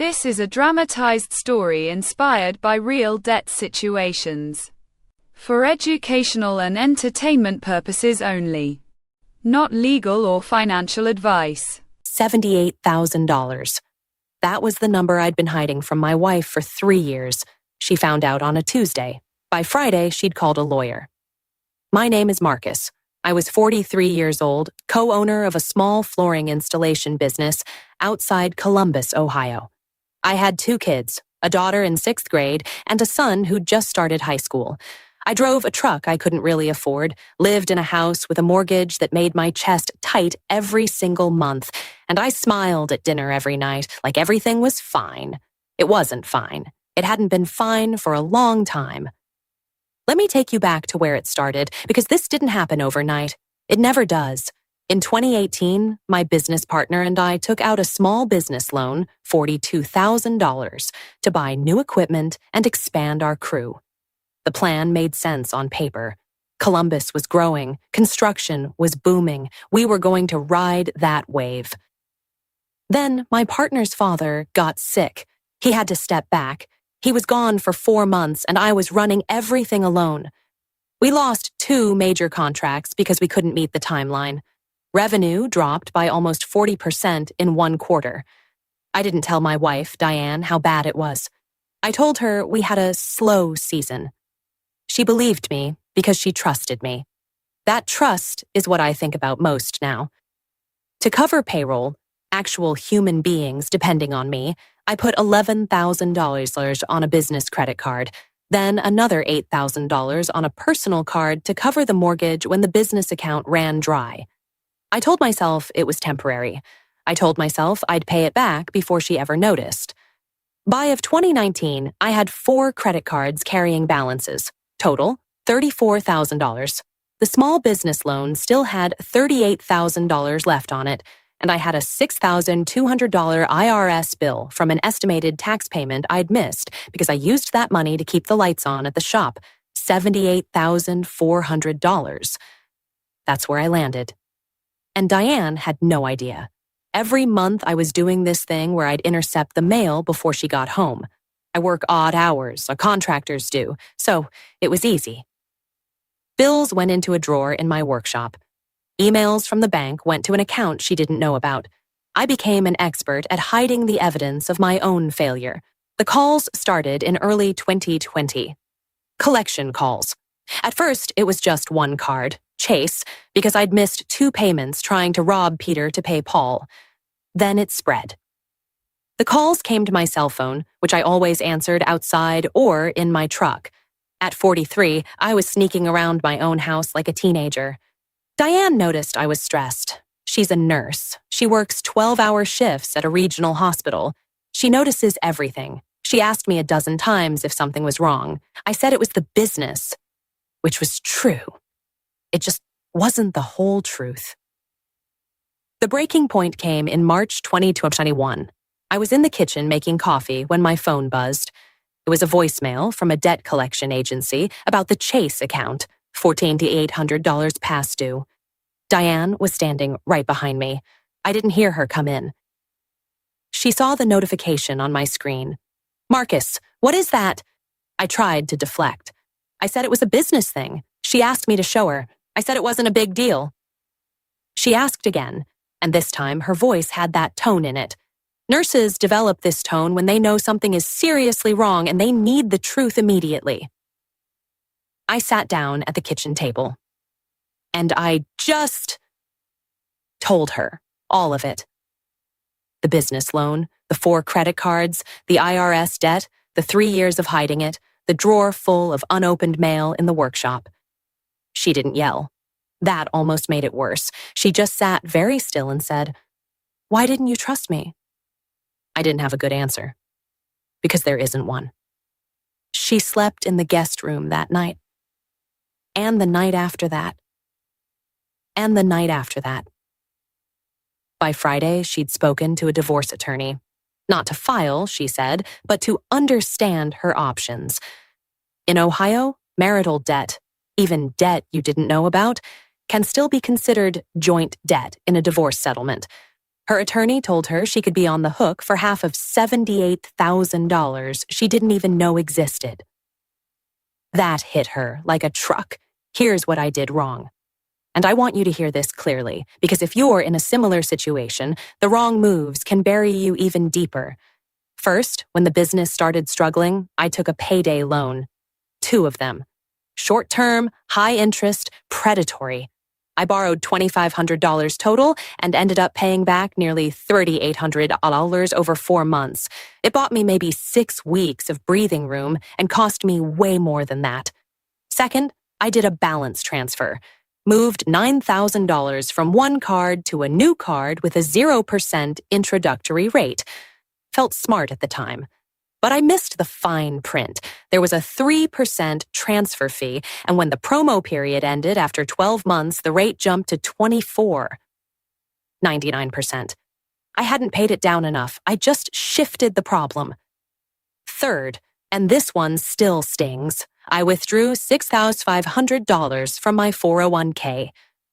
This is a dramatized story inspired by real debt situations. For educational and entertainment purposes only. Not legal or financial advice. $78,000. That was the number I'd been hiding from my wife for 3 years. She found out on a Tuesday. By Friday, she'd called a lawyer. My name is Marcus. I was 43 years old, co-owner of a small flooring installation business outside Columbus, Ohio. I had 2 kids, a daughter in 6th grade and a son who'd just started high school. I drove a truck I couldn't really afford, lived in a house with a mortgage that made my chest tight every single month, and I smiled at dinner every night like everything was fine. It wasn't fine. It hadn't been fine for a long time. Let me take you back to where it started, because this didn't happen overnight. It never does. In 2018, my business partner and I took out a small business loan, $42,000, to buy new equipment and expand our crew. The plan made sense on paper. Columbus was growing. Construction was booming. We were going to ride that wave. Then my partner's father got sick. He had to step back. He was gone for 4 months, and I was running everything alone. We lost 2 major contracts because we couldn't meet the timeline. Revenue dropped by almost 40% in 1 quarter. I didn't tell my wife, Diane, how bad it was. I told her we had a slow season. She believed me because she trusted me. That trust is what I think about most now. To cover payroll, actual human beings depending on me, I put $11,000 on a business credit card, then another $8,000 on a personal card to cover the mortgage when the business account ran dry. I told myself it was temporary. I told myself I'd pay it back before she ever noticed. By of 2019, I had 4 credit cards carrying balances. Total, $34,000. The small business loan still had $38,000 left on it, and I had a $6,200 IRS bill from an estimated tax payment I'd missed because I used that money to keep the lights on at the shop, $78,400. That's where I landed. And Diane had no idea. Every month I was doing this thing where I'd intercept the mail before she got home. I work odd hours, our contractors do, so it was easy. Bills went into a drawer in my workshop. Emails from the bank went to an account she didn't know about. I became an expert at hiding the evidence of my own failure. The calls started in early 2020. Collection calls. At first, it was just one card, Chase, because I'd missed 2 payments trying to rob Peter to pay Paul. Then it spread. The calls came to my cell phone, which I always answered outside or in my truck. At 43, I was sneaking around my own house like a teenager. Diane noticed I was stressed. She's a nurse. She works 12-hour shifts at a regional hospital. She notices everything. She asked me a dozen times if something was wrong. I said it was the business, which was true. It just wasn't the whole truth. The breaking point came in March 2021. I was in the kitchen making coffee when my phone buzzed. It was a voicemail from a debt collection agency about the Chase account, $1,400 to $800 past due. Diane was standing right behind me. I didn't hear her come in. She saw the notification on my screen. "Marcus, what is that?" I tried to deflect. I said it was a business thing. She asked me to show her. I said it wasn't a big deal. She asked again, and this time her voice had that tone in it. Nurses develop this tone when they know something is seriously wrong and they need the truth immediately. I sat down at the kitchen table. And I just told her all of it. The business loan, the 4 credit cards, the IRS debt, the 3 years of hiding it, the drawer full of unopened mail in the workshop. She didn't yell. That almost made it worse. She just sat very still and said, "Why didn't you trust me?" I didn't have a good answer, because there isn't one. She slept in the guest room that night. And the night after that. And the night after that. By Friday, she'd spoken to a divorce attorney. Not to file, she said, but to understand her options. In Ohio, marital debt, even debt you didn't know about, can still be considered joint debt in a divorce settlement. Her attorney told her she could be on the hook for half of $78,000 she didn't even know existed. That hit her like a truck. Here's what I did wrong. And I want you to hear this clearly, because if you're in a similar situation, the wrong moves can bury you even deeper. First, when the business started struggling, I took a payday loan. 2 of them. Short-term, high-interest, predatory. I borrowed $2,500 total and ended up paying back nearly $3,800 over 4 months. It bought me maybe 6 weeks of breathing room and cost me way more than that. Second, I did a balance transfer. Moved $9,000 from one card to a new card with a 0% introductory rate. Felt smart at the time. But I missed the fine print. There was a 3% transfer fee, and when the promo period ended after 12 months, the rate jumped to 99%. I hadn't paid it down enough. I just shifted the problem. Third, and this one still stings, I withdrew $6,500 from my 401k.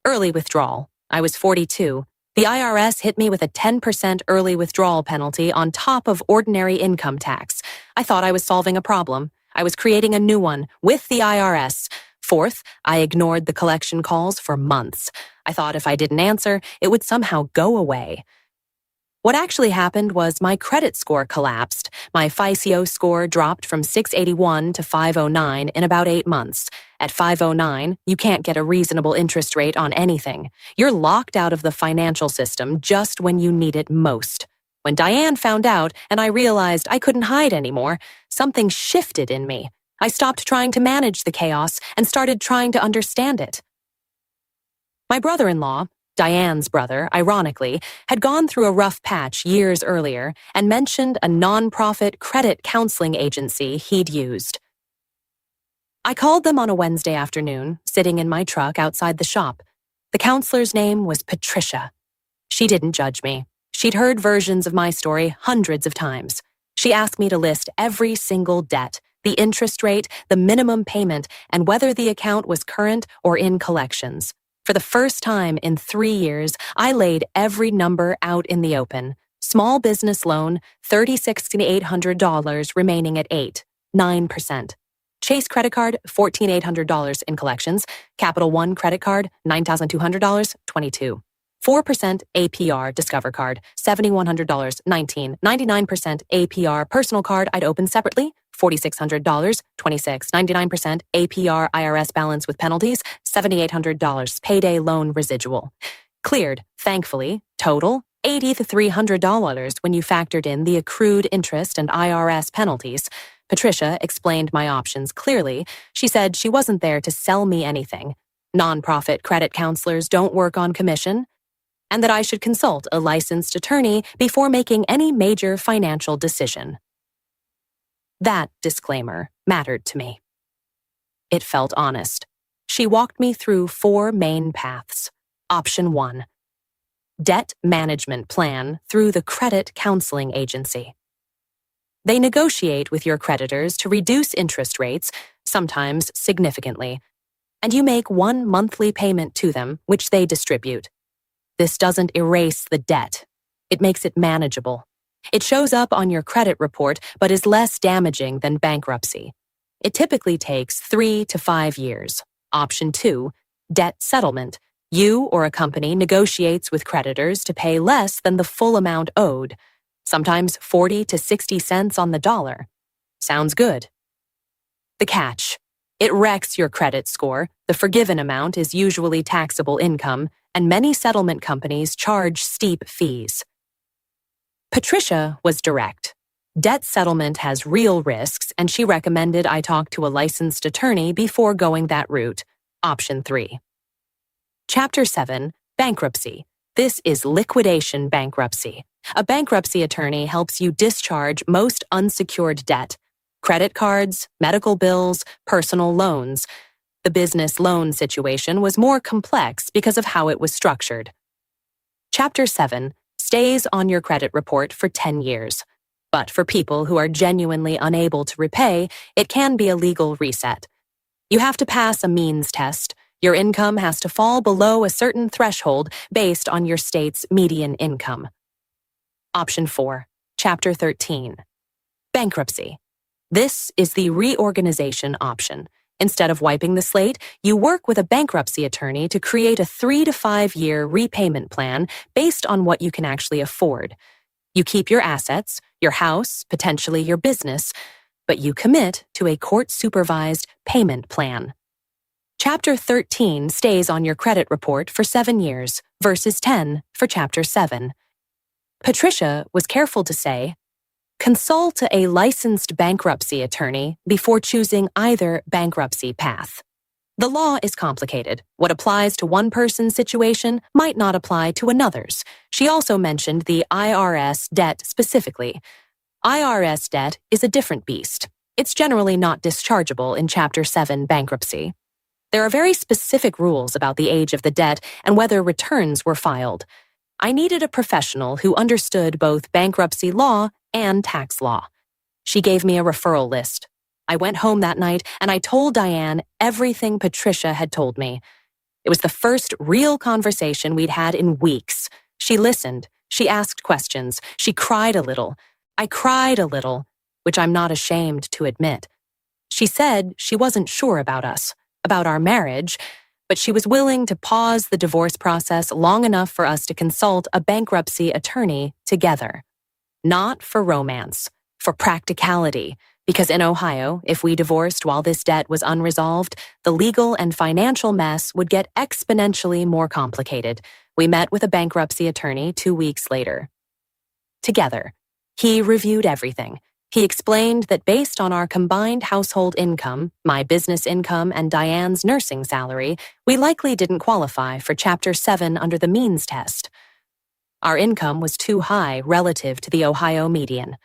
Early withdrawal. I was 42. The IRS hit me with a 10% early withdrawal penalty on top of ordinary income tax. I thought I was solving a problem. I was creating a new one with the IRS. Fourth, I ignored the collection calls for months. I thought if I didn't answer, it would somehow go away. What actually happened was my credit score collapsed. My FICO score dropped from 681 to 509 in about 8 months. At 509, you can't get a reasonable interest rate on anything. You're locked out of the financial system just when you need it most. When Diane found out and I realized I couldn't hide anymore, something shifted in me. I stopped trying to manage the chaos and started trying to understand it. My brother-in-law, Diane's brother, ironically, had gone through a rough patch years earlier and mentioned a nonprofit credit counseling agency he'd used. I called them on a Wednesday afternoon, sitting in my truck outside the shop. The counselor's name was Patricia. She didn't judge me. She'd heard versions of my story hundreds of times. She asked me to list every single debt, the interest rate, the minimum payment, and whether the account was current or in collections. For the first time in 3 years, I laid every number out in the open. Small business loan, $36,800 remaining at 9%. Chase credit card, $14,800 in collections. Capital One credit card, $9,200, 22. 4% APR Discover card, $7,100, 19. 99% APR personal card I'd open separately, $4,600, 26. 99% APR IRS balance with penalties, $7,800 payday loan residual. Cleared, thankfully, total $8,300 when you factored in the accrued interest and IRS penalties. Patricia explained my options clearly. She said she wasn't there to sell me anything. Nonprofit credit counselors don't work on commission, and that I should consult a licensed attorney before making any major financial decision. That disclaimer mattered to me. It felt honest. She walked me through 4 main paths. Option 1. Debt management plan through the credit counseling agency. They negotiate with your creditors to reduce interest rates, sometimes significantly, and you make one monthly payment to them, which they distribute. This doesn't erase the debt. It makes it manageable. It shows up on your credit report, but is less damaging than bankruptcy. It typically takes 3 to 5 years. Option 2, debt settlement. You or a company negotiates with creditors to pay less than the full amount owed, sometimes 40 to 60 cents on the dollar. Sounds good. The catch. It wrecks your credit score. The forgiven amount is usually taxable income, and many settlement companies charge steep fees. Patricia was direct. Debt settlement has real risks, and she recommended I talk to a licensed attorney before going that route. Option 3. Chapter 7, Bankruptcy. This is liquidation bankruptcy. A bankruptcy attorney helps you discharge most unsecured debt. Credit cards, medical bills, personal loans. The business loan situation was more complex because of how it was structured. Chapter 7 stays on your credit report for 10 years. But for people who are genuinely unable to repay, it can be a legal reset. You have to pass a means test. Your income has to fall below a certain threshold based on your state's median income. Option 4, Chapter 13. Bankruptcy. This is the reorganization option. Instead of wiping the slate, you work with a bankruptcy attorney to create a 3 to 5 year repayment plan based on what you can actually afford. You keep your assets, your house, potentially your business, but you commit to a court-supervised payment plan. Chapter 13 stays on your credit report for 7 years versus 10 for Chapter 7. Patricia was careful to say, consult a licensed bankruptcy attorney before choosing either bankruptcy path. The law is complicated. What applies to one person's situation might not apply to another's. She also mentioned the IRS debt specifically. IRS debt is a different beast. It's generally not dischargeable in Chapter 7 bankruptcy. There are very specific rules about the age of the debt and whether returns were filed. I needed a professional who understood both bankruptcy law and tax law. She gave me a referral list. I went home that night and I told Diane everything Patricia had told me. It was the first real conversation we'd had in weeks. She listened. She asked questions. She cried a little. I cried a little, which I'm not ashamed to admit. She said she wasn't sure about us, about our marriage, but she was willing to pause the divorce process long enough for us to consult a bankruptcy attorney together. Not for romance, for practicality, because in Ohio, if we divorced while this debt was unresolved, the legal and financial mess would get exponentially more complicated. We met with a bankruptcy attorney 2 weeks later. Together, he reviewed everything. He explained that based on our combined household income, my business income and Diane's nursing salary, we likely didn't qualify for Chapter 7 under the means test. Our income was too high relative to the Ohio median.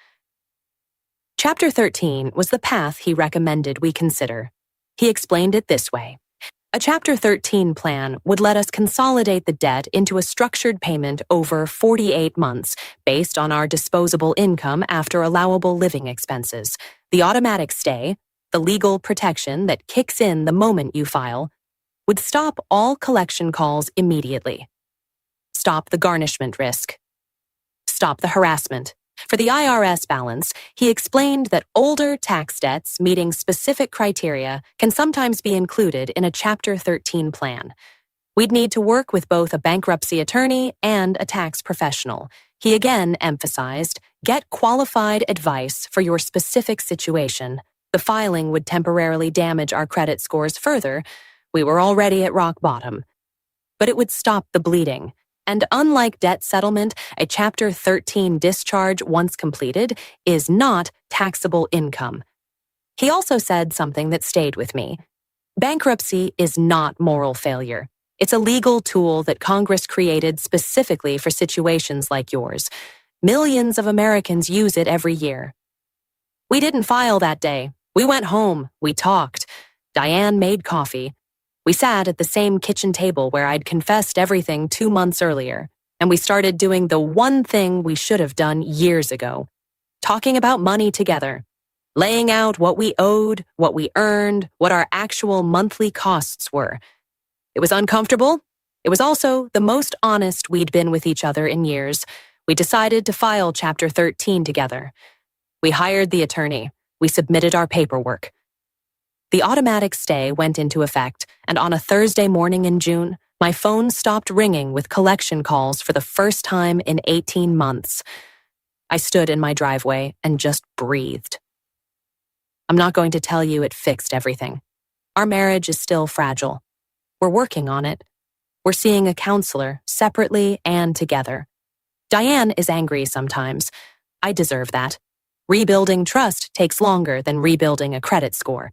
Chapter 13 was the path he recommended we consider. He explained it this way. A Chapter 13 plan would let us consolidate the debt into a structured payment over 48 months based on our disposable income after allowable living expenses. The automatic stay, the legal protection that kicks in the moment you file, would stop all collection calls immediately. Stop the garnishment risk. Stop the harassment. For the IRS balance, he explained that older tax debts meeting specific criteria can sometimes be included in a Chapter 13 plan. We'd need to work with both a bankruptcy attorney and a tax professional. He again emphasized, get qualified advice for your specific situation. The filing would temporarily damage our credit scores further. We were already at rock bottom. But it would stop the bleeding. And unlike debt settlement, a Chapter 13 discharge, once completed, is not taxable income. He also said something that stayed with me. Bankruptcy is not moral failure. It's a legal tool that Congress created specifically for situations like yours. Millions of Americans use it every year. We didn't file that day. We went home. We talked. Diane made coffee. We sat at the same kitchen table where I'd confessed everything 2 months earlier, and we started doing the one thing we should have done years ago, talking about money together, laying out what we owed, what we earned, what our actual monthly costs were. It was uncomfortable. It was also the most honest we'd been with each other in years. We decided to file Chapter 13 together. We hired the attorney. We submitted our paperwork. The automatic stay went into effect, and on a Thursday morning in June, my phone stopped ringing with collection calls for the first time in 18 months. I stood in my driveway and just breathed. I'm not going to tell you it fixed everything. Our marriage is still fragile. We're working on it. We're seeing a counselor, separately and together. Diane is angry sometimes. I deserve that. Rebuilding trust takes longer than rebuilding a credit score.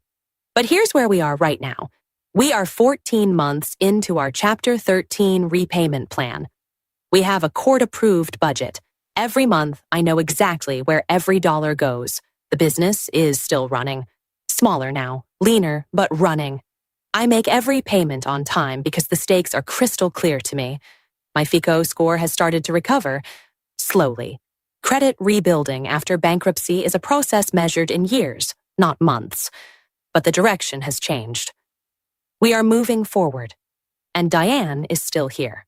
But here's where we are right now. We are 14 months into our Chapter 13 repayment plan. We have a court-approved budget. Every month, I know exactly where every dollar goes. The business is still running. Smaller now, leaner, but running. I make every payment on time because the stakes are crystal clear to me. My FICO score has started to recover, slowly. Credit rebuilding after bankruptcy is a process measured in years, not months. But the direction has changed. We are moving forward, and Diane is still here.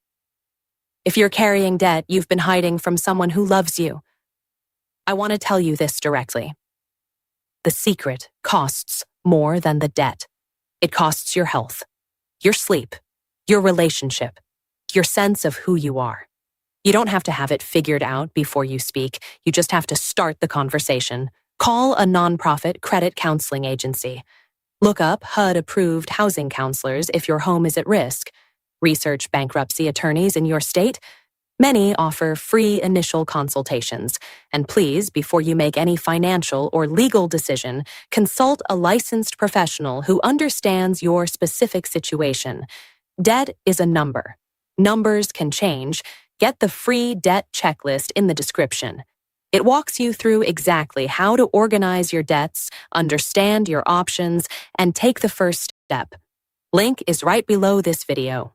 If you're carrying debt you've been hiding from someone who loves you, I want to tell you this directly. The secret costs more than the debt. It costs your health, your sleep, your relationship, your sense of who you are. You don't have to have it figured out before you speak. You just have to start the conversation. Call a nonprofit credit counseling agency. Look up HUD-approved housing counselors if your home is at risk. Research bankruptcy attorneys in your state. Many offer free initial consultations. And please, before you make any financial or legal decision, consult a licensed professional who understands your specific situation. Debt is a number. Numbers can change. Get the free debt checklist in the description. It walks you through exactly how to organize your debts, understand your options, and take the first step. Link is right below this video.